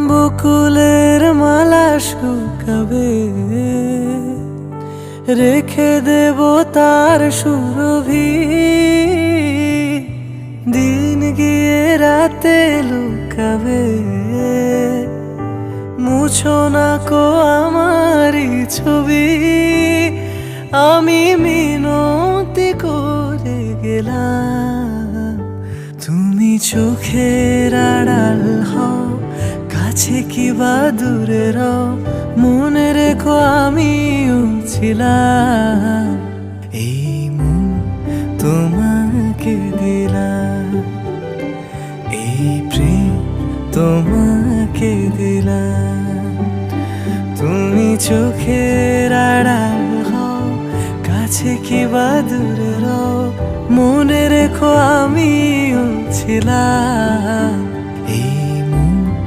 বকুলের মালা শুকাবে, রেখে দেব তার সুরভি। দিন গিয়ে রাতে লুকাবে, মুছো না কো আমারই ছবি। আমি মিনতি করে গেলাম, তুমি চোখের আড়াল হও, কাছে কিবা দূরে রও, মনে রেখো আমিও ছিলাম। এই মন তোমাকে দিলাম, এই প্রেম তোমাকে দিলাম। তুমি চোখের আড়াল হও, কাছে কিবা দূরে রও, মনে রেখো আমিও ছিলাম।